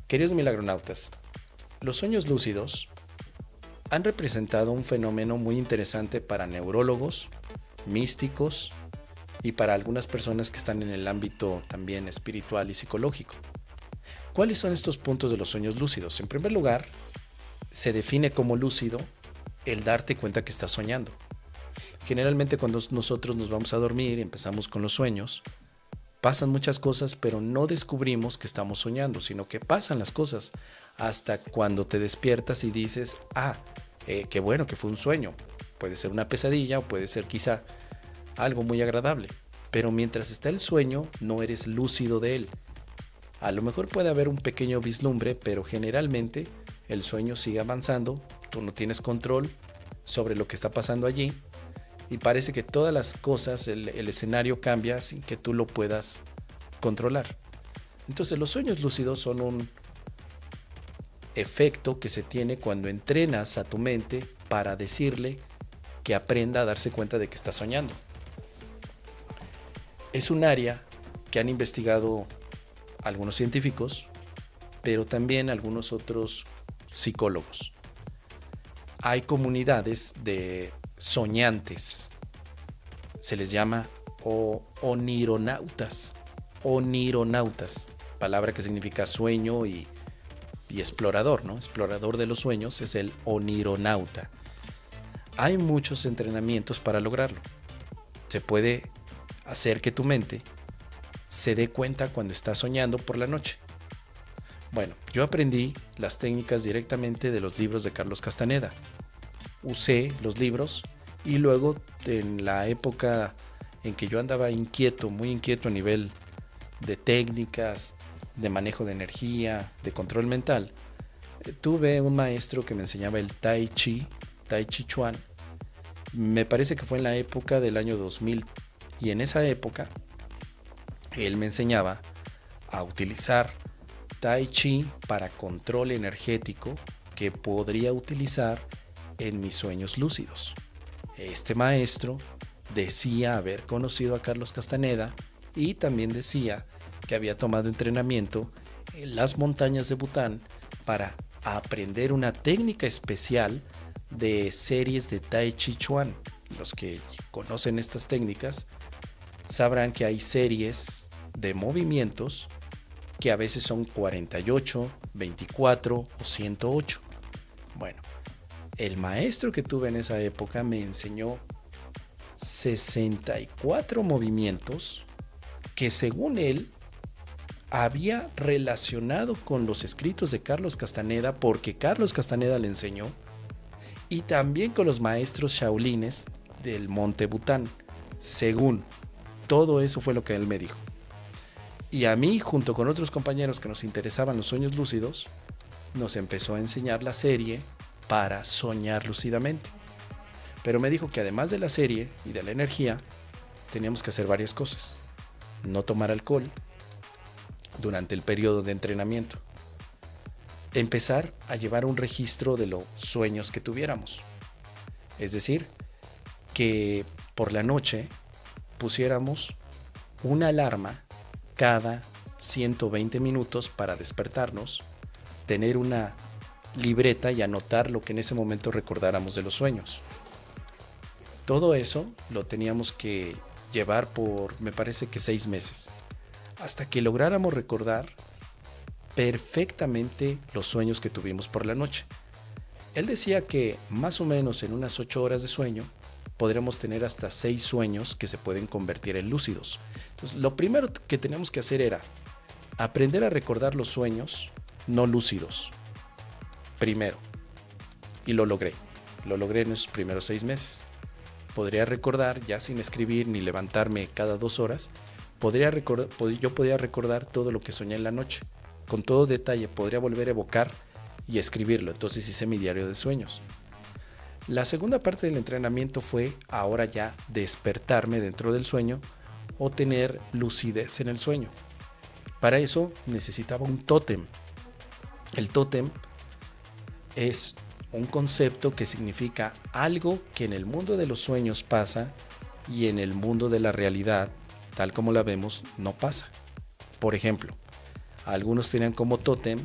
Queridos milagronautas, los sueños lúcidos han representado un fenómeno muy interesante para neurólogos, místicos y para algunas personas que están en el ámbito también espiritual y psicológico. ¿Cuáles son estos puntos de los sueños lúcidos? En primer lugar, se define como lúcido el darte cuenta que estás soñando. Generalmente cuando nosotros nos vamos a dormir y empezamos con los sueños, pasan muchas cosas, pero no descubrimos que estamos soñando, sino que pasan las cosas hasta cuando te despiertas y dices, qué bueno que fue un sueño. Puede ser una pesadilla o puede ser quizá algo muy agradable, pero mientras está el sueño no eres lúcido de él. A lo mejor puede haber un pequeño vislumbre, pero generalmente el sueño sigue avanzando, tú no tienes control sobre lo que está pasando allí y parece que todas las cosas, el escenario cambia sin que tú lo puedas controlar. Entonces los sueños lúcidos son un efecto que se tiene cuando entrenas a tu mente para decirle que aprenda a darse cuenta de que está soñando. Es un área que han investigado algunos científicos, pero también algunos otros psicólogos. Hay comunidades de soñantes, se les llama onironautas, palabra que significa sueño y explorador, ¿no? Explorador de los sueños es el onironauta. Hay muchos entrenamientos para lograrlo. Se puede hacer que tu mente se dé cuenta cuando está soñando por la noche. Bueno, yo aprendí las técnicas directamente de los libros de Carlos Castaneda. Usé los libros y luego en la época en que yo andaba inquieto, muy inquieto a nivel de técnicas, de manejo de energía, de control mental, tuve un maestro que me enseñaba el Tai Chi Chuan. Me parece que fue en la época del año 2000 y en esa época él me enseñaba a utilizar Tai Chi para control energético que podría utilizar en mis sueños lúcidos. Este maestro decía haber conocido a Carlos Castaneda y también decía que había tomado entrenamiento en las montañas de Bután para aprender una técnica especial de series de Tai Chi Chuan. Los que conocen estas técnicas sabrán que hay series de movimientos que a veces son 48, 24 o 108. Bueno, el maestro que tuve en esa época me enseñó 64 movimientos que según él había relacionado con los escritos de Carlos Castaneda porque Carlos Castaneda le enseñó y también con los maestros shaolines del Monte Bután. Según todo eso fue lo que él me dijo. Y a mí, junto con otros compañeros que nos interesaban los sueños lúcidos, nos empezó a enseñar la serie para soñar lúcidamente. Pero me dijo que además de la serie y de la energía, teníamos que hacer varias cosas. No tomar alcohol durante el periodo de entrenamiento. Empezar a llevar un registro de los sueños que tuviéramos. Es decir, que por la noche pusiéramos una alarma cada 120 minutos para despertarnos, tener una libreta y anotar lo que en ese momento recordáramos de los sueños. Todo eso lo teníamos que llevar por, me parece que 6 meses, hasta que lográramos recordar perfectamente los sueños que tuvimos por la noche. Él decía que más o menos en unas 8 horas de sueño podremos tener hasta 6 sueños que se pueden convertir en lúcidos. Entonces, lo primero que teníamos que hacer era aprender a recordar los sueños no lúcidos. Primero. Y lo logré. Lo logré en esos primeros 6 meses. Podría recordar, ya sin escribir ni levantarme cada 2 horas, yo podía recordar todo lo que soñé en la noche. Con todo detalle, podría volver a evocar y escribirlo. Entonces hice mi diario de sueños. La segunda parte del entrenamiento fue ahora ya despertarme dentro del sueño o tener lucidez en el sueño. Para eso necesitaba un tótem. El tótem es un concepto que significa algo que en el mundo de los sueños pasa y en el mundo de la realidad, tal como la vemos, no pasa. Por ejemplo, algunos tenían como tótem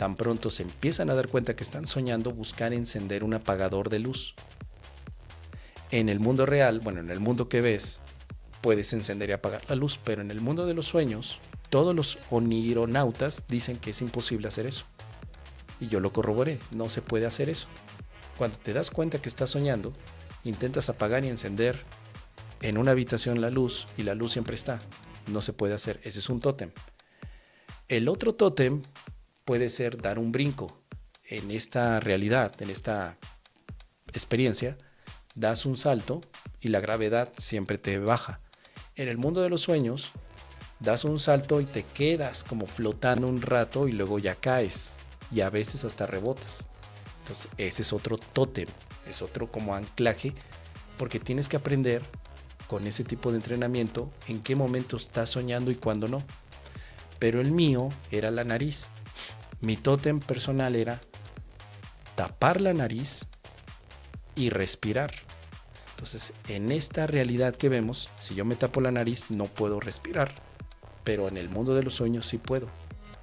tan pronto se empiezan a dar cuenta que están soñando, buscar encender un apagador de luz. En el mundo real, bueno, en el mundo que ves, puedes encender y apagar la luz, pero en el mundo de los sueños, todos los onironautas dicen que es imposible hacer eso. Y yo lo corroboré, no se puede hacer eso. Cuando te das cuenta que estás soñando, intentas apagar y encender en una habitación la luz y la luz siempre está. No se puede hacer, ese es un tótem. El otro tótem puede ser dar un brinco. En esta realidad, en esta experiencia, das un salto y la gravedad siempre te baja. En el mundo de los sueños, das un salto y te quedas como flotando un rato y luego ya caes y a veces hasta rebotas. Entonces ese es otro tótem, es otro como anclaje, porque tienes que aprender con ese tipo de entrenamiento en qué momento estás soñando y cuándo no. Pero el mío era la nariz. Mi tótem personal era tapar la nariz y respirar. Entonces, en esta realidad que vemos, si yo me tapo la nariz no puedo respirar, pero en el mundo de los sueños sí puedo.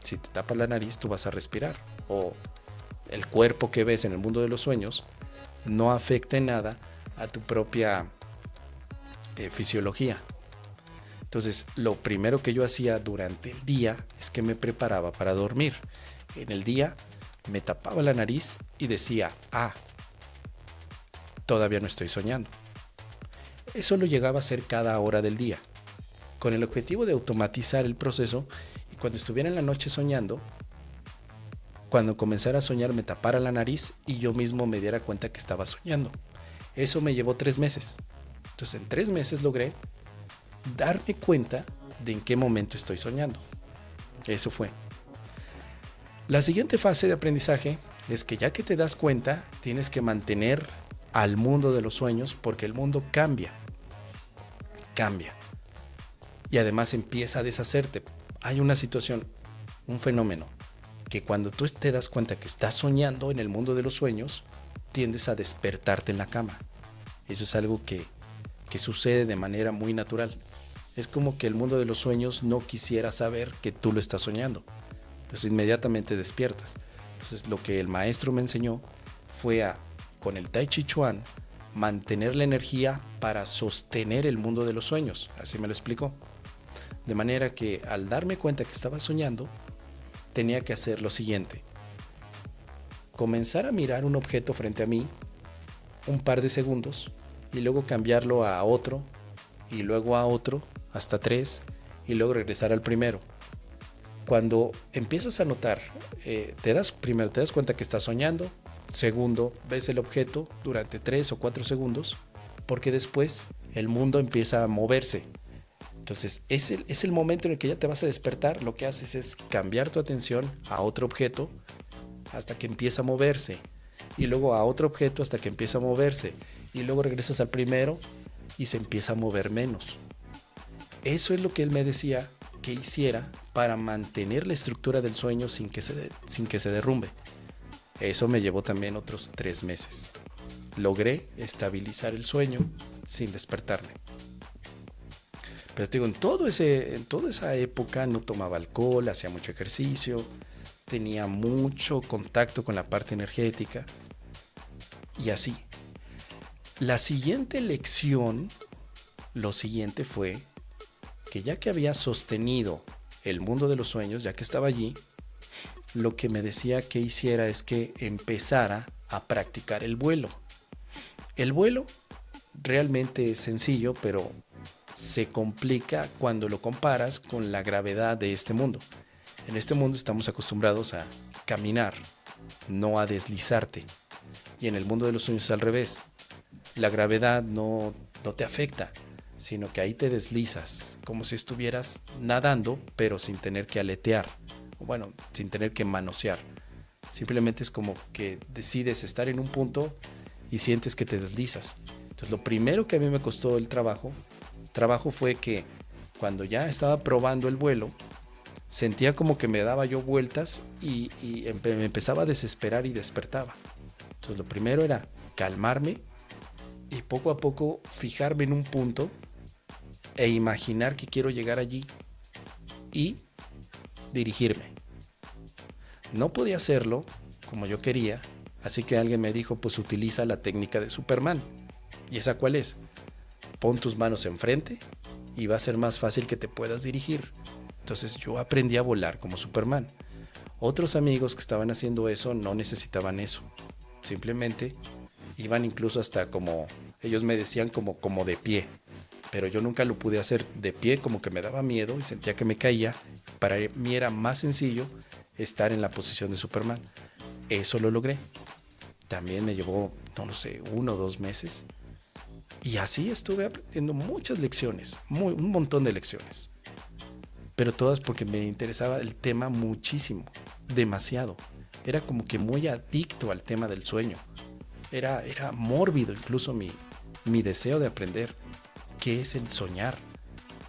Si te tapas la nariz tú vas a respirar, o el cuerpo que ves en el mundo de los sueños no afecta en nada a tu propia fisiología. Entonces, lo primero que yo hacía durante el día es que me preparaba para dormir. En el día me tapaba la nariz y decía, todavía no estoy soñando. Eso lo llegaba a hacer cada hora del día, con el objetivo de automatizar el proceso, y cuando estuviera en la noche soñando, cuando comenzara a soñar me tapara la nariz y yo mismo me diera cuenta que estaba soñando. Eso me llevó 3 meses. Entonces en 3 meses logré darme cuenta de en qué momento estoy soñando. Eso fue. La siguiente fase de aprendizaje es que ya que te das cuenta, tienes que mantener al mundo de los sueños, porque el mundo cambia. Y además empieza a deshacerte. Hay una situación, un fenómeno, que cuando tú te das cuenta que estás soñando en el mundo de los sueños, tiendes a despertarte en la cama. Eso es algo que sucede de manera muy natural. Es como que el mundo de los sueños no quisiera saber que tú lo estás soñando. Entonces inmediatamente despiertas. Entonces lo que el maestro me enseñó fue con el Tai Chi Chuan, mantener la energía para sostener el mundo de los sueños. Así me lo explicó. De manera que al darme cuenta que estaba soñando, tenía que hacer lo siguiente: comenzar a mirar un objeto frente a mí un par de segundos y luego cambiarlo a otro y luego a otro hasta 3 y luego regresar al primero. Cuando empiezas a notar, primero te das cuenta que estás soñando, segundo ves el objeto durante 3 o 4 segundos, porque después el mundo empieza a moverse. Entonces es el momento en el que ya te vas a despertar. Lo que haces es cambiar tu atención a otro objeto hasta que empieza a moverse, y luego a otro objeto hasta que empieza a moverse, y luego regresas al primero y se empieza a mover menos. Eso es lo que él me decía que hiciera para mantener la estructura del sueño sin que se derrumbe. Eso me llevó también otros 3 meses. Logré estabilizar el sueño sin despertarme. Pero te digo, en toda esa época no tomaba alcohol, hacía mucho ejercicio, tenía mucho contacto con la parte energética y así. La siguiente lección, lo siguiente fue que ya que había sostenido el mundo de los sueños, ya que estaba allí, lo que me decía que hiciera es que empezara a practicar el vuelo. El vuelo realmente es sencillo, pero se complica cuando lo comparas con la gravedad de este mundo. En este mundo estamos acostumbrados a caminar, no a deslizarte. Y en el mundo de los sueños es al revés. La gravedad no te afecta, sino que ahí te deslizas, como si estuvieras nadando, pero sin tener que aletear. Bueno, sin tener que manosear. Simplemente es como que decides estar en un punto y sientes que te deslizas. Entonces lo primero que a mí me costó el trabajo fue que cuando ya estaba probando el vuelo, sentía como que me daba yo vueltas y me empezaba a desesperar y despertaba. Entonces lo primero era calmarme y poco a poco fijarme en un punto e imaginar que quiero llegar allí y dirigirme. No podía hacerlo como yo quería, así que alguien me dijo, pues utiliza la técnica de Superman. ¿Y esa cuál es? Pon tus manos enfrente y va a ser más fácil que te puedas dirigir. Entonces yo aprendí a volar como Superman. Otros amigos que estaban haciendo eso no necesitaban eso. Simplemente iban incluso hasta como, ellos me decían como de pie. Pero yo nunca lo pude hacer de pie, como que me daba miedo y sentía que me caía. Para mí era más sencillo estar en la posición de Superman. Eso lo logré. También me llevó, no lo sé, 1 o 2 meses. Y así estuve aprendiendo muchas lecciones, un montón de lecciones. Pero todas porque me interesaba el tema muchísimo, demasiado. Era como que muy adicto al tema del sueño. Era mórbido incluso mi deseo de aprender qué es el soñar.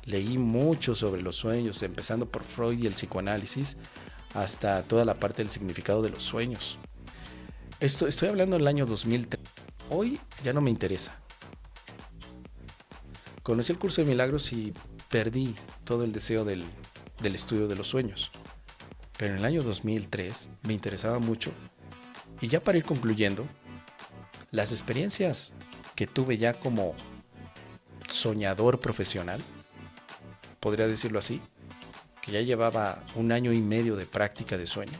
Leí mucho sobre los sueños, empezando por Freud y el psicoanálisis, hasta toda la parte del significado de los sueños. Estoy hablando del año 2003. Hoy ya no me interesa. Conocí el curso de milagros y perdí todo el deseo del estudio de los sueños. Pero en el año 2003 me interesaba mucho. Y ya para ir concluyendo, las experiencias que tuve ya como soñador profesional, podría decirlo así, que ya llevaba 1 año y medio de práctica de sueño,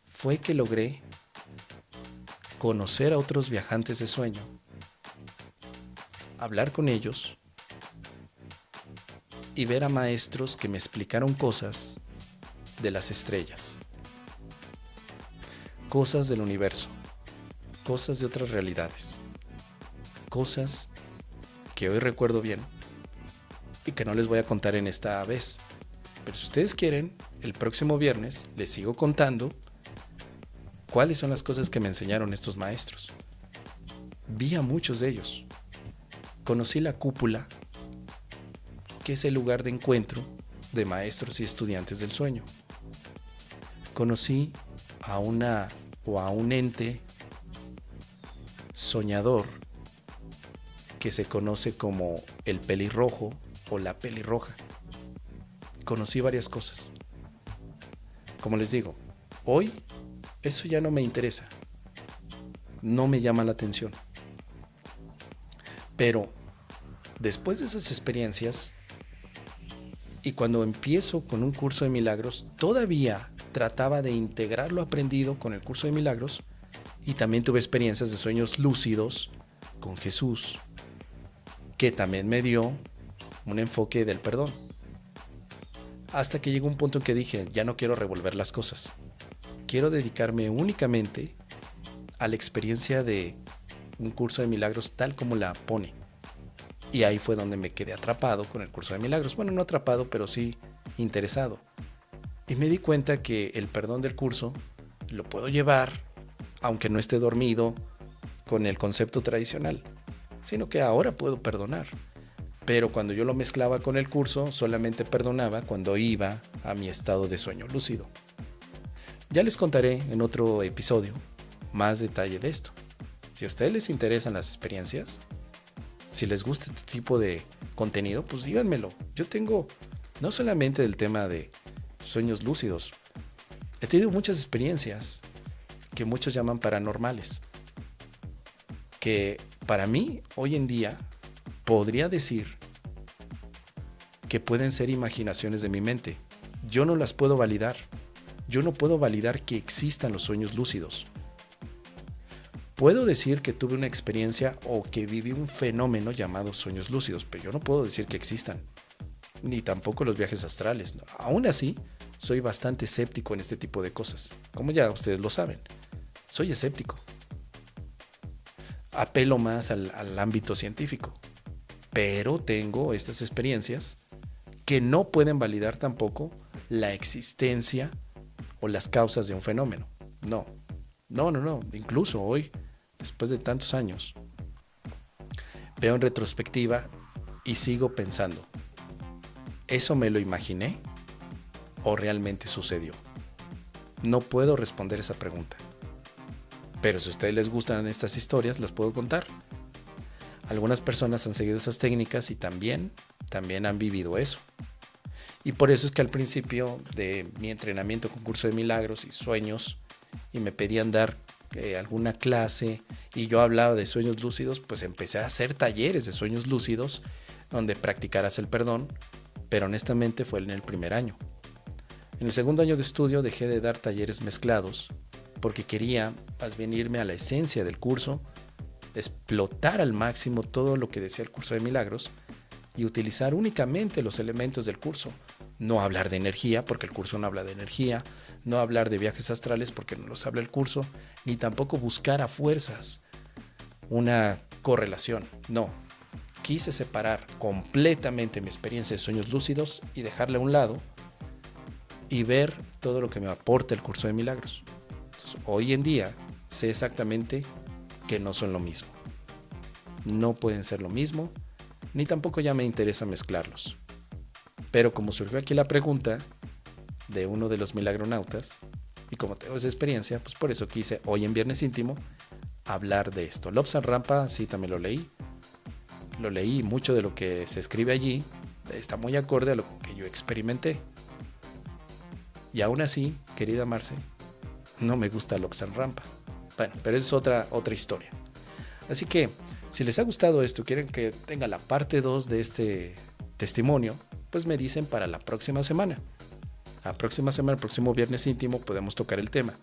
fue que logré conocer a otros viajantes de sueño, hablar con ellos y ver a maestros que me explicaron cosas de las estrellas, cosas del universo, cosas de otras realidades, cosas que hoy recuerdo bien y que no les voy a contar en esta vez. Pero si ustedes quieren, el próximo viernes les sigo contando cuáles son las cosas que me enseñaron estos maestros. Vi a muchos de ellos. Conocí la cúpula, que es el lugar de encuentro de maestros y estudiantes del sueño. Conocí a un ente soñador que se conoce como el pelirrojo o la pelirroja. Conocí varias cosas. Como les digo, hoy eso ya no me interesa, no me llama la atención. Pero después de esas experiencias y cuando empiezo con un curso de milagros, todavía trataba de integrar lo aprendido con el curso de milagros y también tuve experiencias de sueños lúcidos con Jesús, que también me dio un enfoque del perdón. Hasta que llegó un punto en que dije, ya no quiero revolver las cosas. Quiero dedicarme únicamente a la experiencia de un curso de milagros tal como la pone. Y ahí fue donde me quedé atrapado con el curso de milagros. Bueno, no atrapado, pero sí interesado. Y me di cuenta que el perdón del curso lo puedo llevar, aunque no esté dormido, con el concepto tradicional, sino que ahora puedo perdonar. Pero cuando yo lo mezclaba con el curso, solamente perdonaba cuando iba a mi estado de sueño lúcido. Ya les contaré en otro episodio más detalle de esto. Si a ustedes les interesan las experiencias, si les gusta este tipo de contenido, pues díganmelo. Yo tengo no solamente el tema de sueños lúcidos, he tenido muchas experiencias que muchos llaman paranormales, que para mí hoy en día podría decir que pueden ser imaginaciones de mi mente. Yo no las puedo validar. Yo no puedo validar que existan los sueños lúcidos. Puedo decir que tuve una experiencia o que viví un fenómeno llamado sueños lúcidos, pero yo no puedo decir que existan, ni tampoco los viajes astrales. Aún así, soy bastante escéptico en este tipo de cosas. Como ya ustedes lo saben, soy escéptico. Apelo más al ámbito científico, pero tengo estas experiencias que no pueden validar tampoco la existencia o las causas de un fenómeno. No. Incluso hoy, después de tantos años, veo en retrospectiva y sigo pensando, ¿eso me lo imaginé o realmente sucedió? No puedo responder esa pregunta. Pero si a ustedes les gustan estas historias, las puedo contar. Algunas personas han seguido esas técnicas y también han vivido eso. Y por eso es que al principio de mi entrenamiento con curso de milagros y sueños, y me pedían dar alguna clase, y yo hablaba de sueños lúcidos, pues empecé a hacer talleres de sueños lúcidos donde practicaras el perdón, pero honestamente fue en el primer año. En el segundo año de estudio dejé de dar talleres mezclados porque quería más bien irme a la esencia del curso, explotar al máximo todo lo que decía el curso de milagros y utilizar únicamente los elementos del curso. No hablar de energía, porque el curso no habla de energía, no hablar de viajes astrales, porque no los habla el curso, ni tampoco buscar a fuerzas una correlación. No, quise separar completamente mi experiencia de sueños lúcidos y dejarla a un lado y ver todo lo que me aporta el curso de milagros. Entonces, hoy en día sé exactamente que no son lo mismo. No pueden ser lo mismo, ni tampoco ya me interesa mezclarlos. Pero como surgió aquí la pregunta de uno de los milagronautas, y como tengo esa experiencia, pues por eso quise hoy en Viernes Íntimo hablar de esto. Lobsang Rampa, sí, también lo leí. Lo leí, mucho de lo que se escribe allí está muy acorde a lo que yo experimenté. Y aún así, querida Marce, no me gusta Lobsang Rampa. Bueno, pero es otra historia. Así que, si les ha gustado esto, quieren que tenga la parte 2 de este testimonio, pues me dicen para la próxima semana. La próxima semana, el próximo Viernes Íntimo, podemos tocar el tema.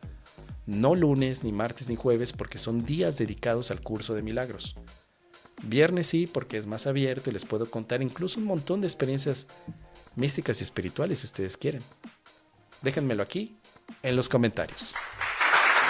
No lunes, ni martes, ni jueves, porque son días dedicados al curso de milagros. Viernes sí, porque es más abierto y les puedo contar incluso un montón de experiencias místicas y espirituales si ustedes quieren. Déjenmelo aquí en los comentarios.